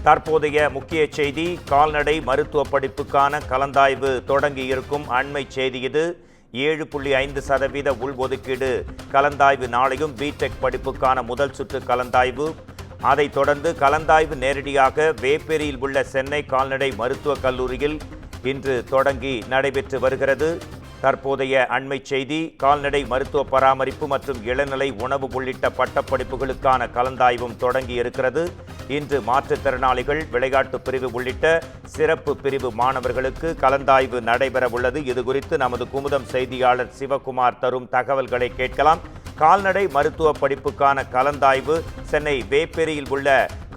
தற்போதைய முக்கிய செய்தி, கால்நடை மருத்துவ படிப்புக்கான கலந்தாய்வு தொடங்கி இருக்கும் அண்மை செய்தி இது. 7.5% உள்ஒதுக்கீடு கலந்தாய்வு நாளையும் பிடெக் படிப்புக்கான முதல் சுற்று கலந்தாய்வு. அதைத் தொடர்ந்து கலந்தாய்வு நேரடியாக வேப்பேரியில் உள்ள சென்னை கால்நடை மருத்துவக் கல்லூரியில் இன்று தொடங்கி நடைபெற்று வருகிறது. தற்போதைய அண்மை செய்தி, கால்நடை மருத்துவ பராமரிப்பு மற்றும் இளநிலை உணவு உள்ளிட்ட பட்டப்படிப்புகளுக்கான கலந்தாய்வும் தொடங்கி இருக்கிறது. இன்று மாற்றுத்திறனாளிகள், விளையாட்டு பிரிவு உள்ளிட்ட சிறப்பு பிரிவு மாணவர்களுக்கு கலந்தாய்வு நடைபெற உள்ளது. இதுகுறித்து நமது குமுதம் செய்தியாளர் சிவகுமார் தரும் தகவல்களை கேட்கலாம். கால்நடை மருத்துவ படிப்புக்கான கலந்தாய்வு சென்னை வேப்பேரியில் உள்ள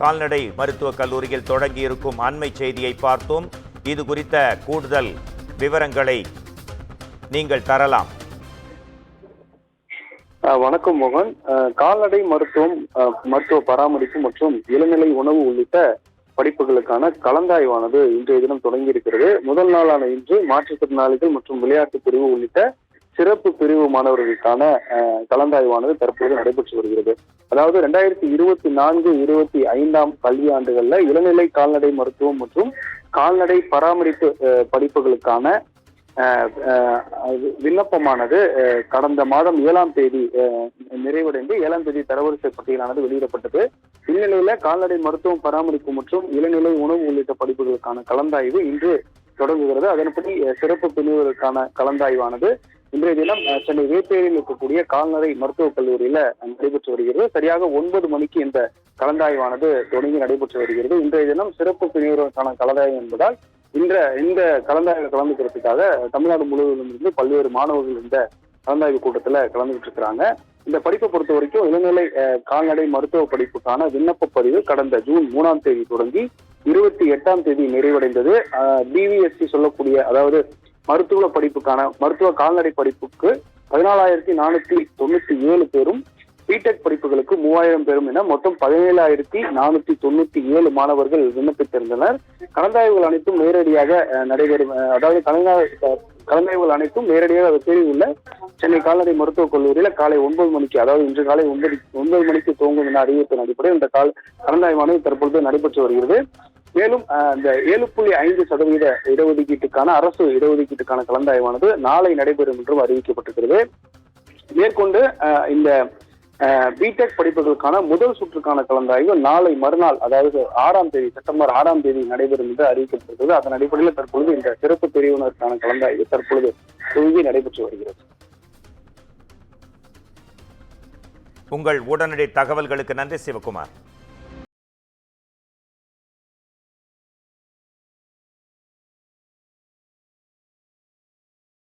கால்நடை மருத்துவக் கல்லூரியில் தொடங்கியிருக்கும் அண்மை செய்தியை பார்த்தோம். இது குறித்த கூடுதல் விவரங்களை நீங்கள் தரலாம். வணக்கம் மோகன். கால்நடை மருத்துவம், மருத்துவ பராமரிப்பு மற்றும் இளநிலை உணவு உள்ளிட்ட படிப்புகளுக்கான கலந்தாய்வானது இன்றைய தினம் தொடங்கி இருக்கிறது. முதல் நாளான இன்று மாற்றுத்திறனாளிகள் மற்றும் விளையாட்டு பிரிவு உள்ளிட்ட சிறப்பு பிரிவு மாணவர்களுக்கான கலந்தாய்வானது தற்போது நடைபெற்று வருகிறது. அதாவது 2024-25 கல்வியாண்டுகள்ல இளநிலை கால்நடை மருத்துவம் மற்றும் கால்நடை பராமரிப்பு படிப்புகளுக்கான விண்ணப்பமானது கடந்த மாதம் 7ஆம் தேதி நிறைவடைந்து 7ஆம் தேதி தரவரிசை பட்டியலானது வெளியிடப்பட்டது. இந்நிலையில கால்நடை மருத்துவம், பராமரிப்பு மற்றும் இளநிலை உணவு உள்ளிட்ட படிப்புகளுக்கான கலந்தாய்வு இன்று தொடங்குகிறது. அதன்படி சிறப்பு பிரிவுகளுக்கான கலந்தாய்வானது இன்றைய தினம் சென்னை வேப்பேரியில் இருக்கக்கூடிய கால்நடை மருத்துவக் கல்லூரியில நடைபெற்று வருகிறது. சரியாக 9 மணிக்கு இந்த கலந்தாய்வானது தொடங்கி நடைபெற்று வருகிறது. இன்றைய தினம் சிறப்பு பிரிவுகளுக்கான கலந்தாய்வு என்பதால் இந்த கலந்தாய்வில் கலந்துக்கிறதுக்காக தமிழ்நாடு முழுவதும் இருந்து பல்வேறு மாணவர்கள் இந்த கலந்தாய்வு கூட்டத்துல கலந்துகிட்டு இருக்கிறாங்க. இந்த படிப்பை பொறுத்த வரைக்கும் இளநிலை கால்நடை மருத்துவ படிப்புக்கான விண்ணப்ப பதிவு கடந்த ஜூன் 3ஆம் தேதி தொடங்கி 28ஆம் தேதி நிறைவடைந்தது. பிவிஎஸ்சி சொல்லக்கூடிய, அதாவது மருத்துவ படிப்புக்கான மருத்துவ கால்நடை படிப்புக்கு 14,497 பேரும், பிடெக் படிப்புகளுக்கு 3000 பேரும் என மொத்தம் 17,497 மாணவர்கள் விண்ணப்பித்திருந்தனர். கலந்தாய்வுகள் அனைத்தும் நேரடியாக நடைபெறும். அதாவது கலந்தாய்வுகள் அனைத்தும் நேரடியாக வேப்பேரியில் உள்ள சென்னை கால்நடை மருத்துவக் கல்லூரியில காலை 9 மணிக்கு, அதாவது இன்று காலை 9 மணிக்கு துவங்கும் என அறிவிப்பின் அடிப்படையில் இந்த கலந்தாய்வானது தற்பொழுது நடைபெற்று வருகிறது. மேலும் இந்த 7.5% இடஒதுக்கீட்டுக்கான அரசு இடஒதுக்கீட்டுக்கான கலந்தாய்வானது நாளை நடைபெறும் என்றும் அறிவிக்கப்பட்டிருக்கிறது. மேற்கொண்டு இந்த பிடெக் படிப்புகளுக்கான முதல் சுற்றுக்கான கலந்தாய்வு நாளை மறுநாள், அதாவது 6ஆம் தேதி, செப்டம்பர் 6ஆம் தேதி நடைபெறும் என்று அறிவிக்கப்பட்டிருக்கிறது. அதன் அடிப்படையில் தற்பொழுது இந்த சிறப்பு பிரிவினருக்கான கலந்தாய்வு தற்பொழுது துவங்கி நடைபெற்று வருகிறது. உங்கள் உடனடி தகவல்களுக்கு நன்றி சிவகுமார்.